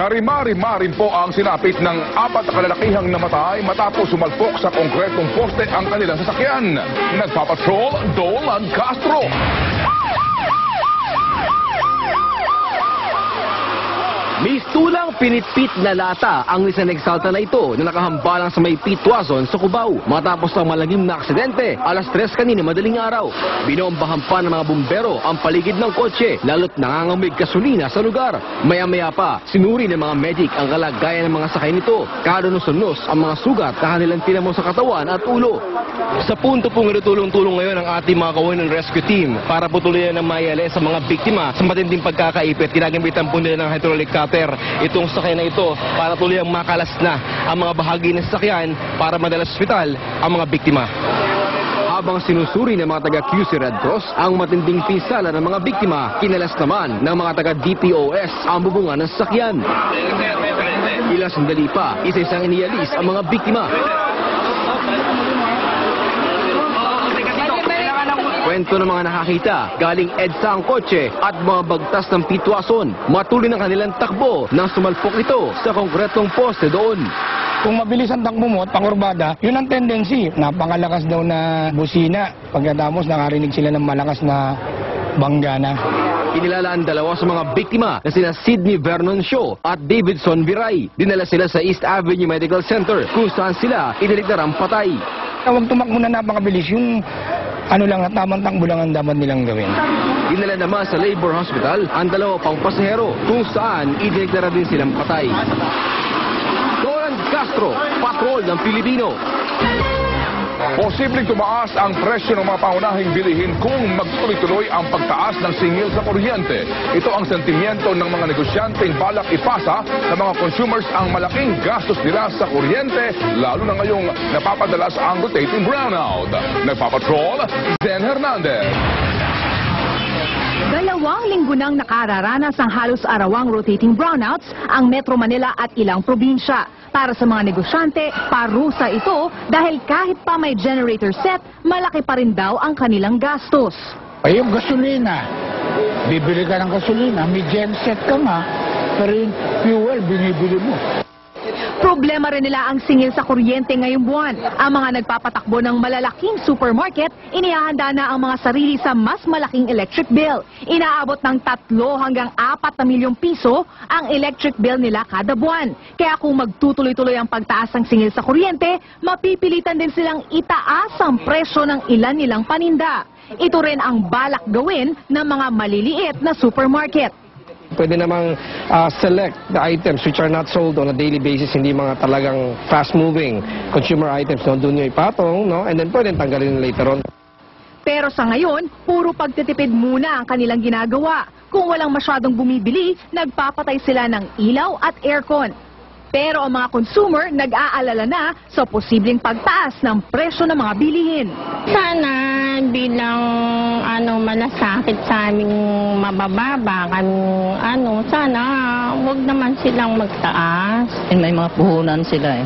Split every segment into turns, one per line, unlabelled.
Karima-rima rin po ang sinapit ng 4 na kalalakihang namatay matapos sumalpok sa konkretong poste ang kanilang sasakyan. Nagpapatrol, Dolan Castro.
Mistulang pinitpit na lata ang isang eksalta na ito na nakahambalang sa may Pitwason sa Cubao. Matapos ang malagim na aksidente, alas 3 kanina madaling araw. Binombahan pa ng mga bumbero ang paligid ng kotse, lalo't nangangamig gasolina sa lugar. Maya-maya pa, sinuri ng mga medic ang kalagayan ng mga sakay nito. Kadunos-unos ang mga sugat na kanilang tinamo sa katawan at ulo. Sa punto pong itutulong-tulong ngayon ang ating mga kawanan rescue team para putuloyan ng mayale sa mga biktima sa matinding pagkakaipit. Ginagamitan po nila ng hydraulic cutter itong sakyan na ito para tuluyang makalas na ang mga bahagi ng sasakyan para madala sa ospital ang mga biktima. Habang sinusuri ng mga taga-QC Red Cross ang matinding pinsala ng mga biktima, kinalas naman ng mga taga-DPOS ang bubungan ng sasakyan. Ilang sandali pa, isa-isang inialis ang mga biktima. Kwento ng mga nakakita, galing EDSA ang kotse at mga bagtas ng Pitwason. Matuloy ng kanilang takbo nang sumalpok ito sa konkretong poste doon.
Kung mabilis ang takbo mo at pangurbada, yun ang tendency. Napakalakas daw na busina. Pagkatapos nakarinig sila ng malakas na banggana.
Inilalaan 2 sa mga biktima na sina Sydney Vernon Shaw at Davidson Viray. Dinala sila sa East Avenue Medical Center kung saan sila iniligtarang patay.
Huwag tumakbo na napakabilis. Yung tamang takbo lang ang dapat nilang gawin.
Dinala naman sa Labor Hospital ang 2 pang pasahero kung saan iniligtara din silang patay. Dolan Castro, Patrol ng Pilipino.
Posibleng tumaas ang presyo ng mga pangunahing bilihin kung magtuloy-tuloy ang pagtaas ng singil sa kuryente. Ito ang sentimiento ng mga negosyanteng balak ipasa sa mga consumers ang malaking gastos nila sa kuryente, lalo na ngayong napapadalas ang rotating brownout. Nagpapatrol, Zen Hernandez.
2 linggo nang nakararanas ng halos arawang rotating brownouts ang Metro Manila at ilang probinsya. Para sa mga negosyante, parusa ito dahil kahit pa may generator set, malaki pa rin daw ang kanilang gastos.
Ay, yung gasolina. Bibili ka ng gasolina, may genset ka nga, pero yung fuel, binibili mo.
Problema rin nila ang singil sa kuryente ngayong buwan. Ang mga nagpapatakbo ng malalaking supermarket, inihahanda na ang mga sarili sa mas malaking electric bill. Inaabot ng 3 hanggang 4 na milyong piso ang electric bill nila kada buwan. Kaya kung magtutuloy-tuloy ang pagtaas ng singil sa kuryente, mapipilitan din silang itaas ang presyo ng ilan nilang paninda. Ito rin ang balak gawin ng mga maliliit na supermarket.
Pwede namang select the items which are not sold on a daily basis, hindi mga talagang fast-moving consumer items. No? Doon nyo ipatong, no? And then pwede tanggalin later on.
Pero sa ngayon, puro pagtitipid muna ang kanilang ginagawa. Kung walang masyadong bumibili, nagpapatay sila ng ilaw at aircon. Pero ang mga consumer nag-aalala na sa posibleng pagtaas ng presyo ng mga bilihin.
Sana bilang malasakit sa aming mabababa, sana wag naman silang magtaas.
May mga puhunan sila eh.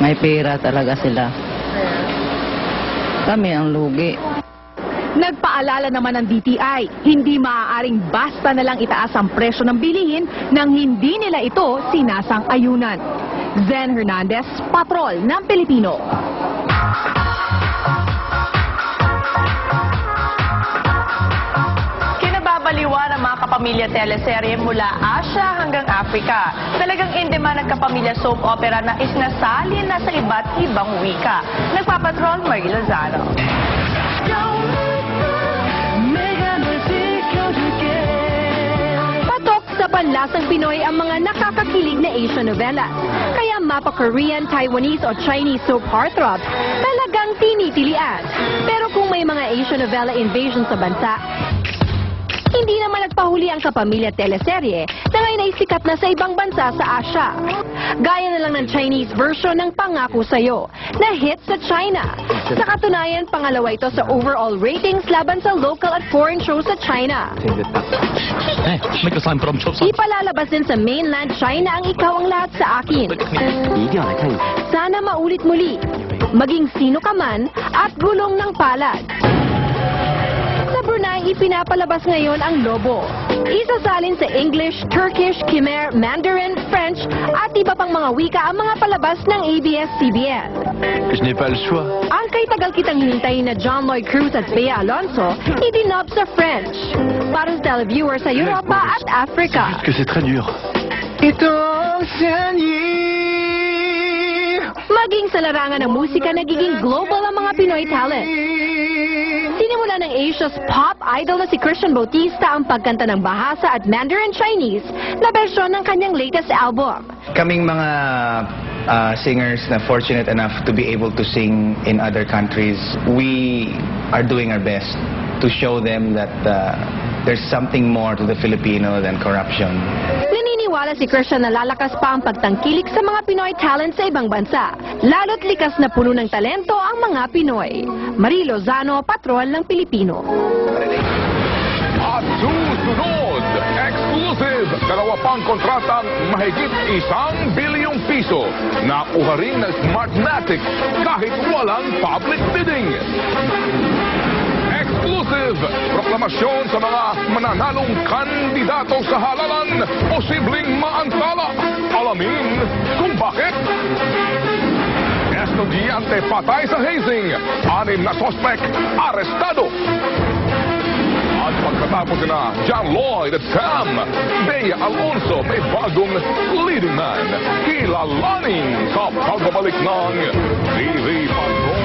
May pera talaga sila. Kami ang lugi.
Nagpaalala naman ng DTI, hindi maaaring basta na lang itaas ang presyo ng bilihin nang hindi nila ito sinasang-ayunan. Zen Hernandez, Patrol ng Pilipino.
Kinababaliwa ng mga kapamilya teleserye mula Asia hanggang Africa. Talagang in-demand ng kapamilya soap opera na isnasalin na sa iba't ibang wika. Nagpapatrol, Marie Lozano.
Sa panlasang Pinoy ang mga nakakakilig na Asian novelas. Kaya mapa Korean, Taiwanese o Chinese soap heartthrobs talagang tinitilian. Pero kung may mga Asian novela invasion sa bansa, hindi naman nagpahuli ang kapamilya teleserye na ngayon ay sikat na sa ibang bansa sa Asia. Gaya na lang ng Chinese version ng Pangako Sa'yo na hit sa China. Sa katunayan, pangalawa ito sa overall ratings laban sa local at foreign shows sa China. Ipalalabas din sa mainland China ang Ikaw ang Lahat sa Akin. Sana maulit muli, maging sino ka man at gulong ng palad. Sa Brunei, ipinapalabas ngayon ang Lobo. Isasalin sa English, Turkish, Khmer, Mandarin, French at iba pang mga wika ang mga palabas ng ABS-CBN.
Je n'ai pas le choix.
Ang kay tagal kitang hinintay na John Lloyd Cruz at Bea Alonso, idinob sa French para sa televiewer sa Europa at Africa.
Que c'est très dur.
Maging sa larangan ng musika, nagiging global ang mga Pinoy talent. Sinimula ng Asia's pop idol na si Christian Bautista ang pagkanta ng Bahasa at Mandarin Chinese na bersyon ng kanyang latest album.
Kaming mga singers na fortunate enough to be able to sing in other countries, we are doing our best to show them that there's something more to the Filipino than corruption.
Naniniwala si Christian na lalakas pa ang pagtangkilik sa mga Pinoy talent sa ibang bansa, lalo't likas na puno ng talento ang mga Pinoy. Marie Lozano, Patrol ng Pilipino.
At susunod, exclusive, dalawa pang kontratang mahigit 1 bilyong piso. Nakuha rin ng Smartmatic kahit walang public bidding. Exclusive, proklamasyon sa mga mananalong kandidato sa halalan, posibleng maantala. Alamin kung bakit. Estudyante patay sa hazing, 6 na sospek arestado. At pagkatapos na John Lloyd at Sam, Bea Alonso may bagong leading man. Kilalanin sa pagbabalik ng TV Patrol.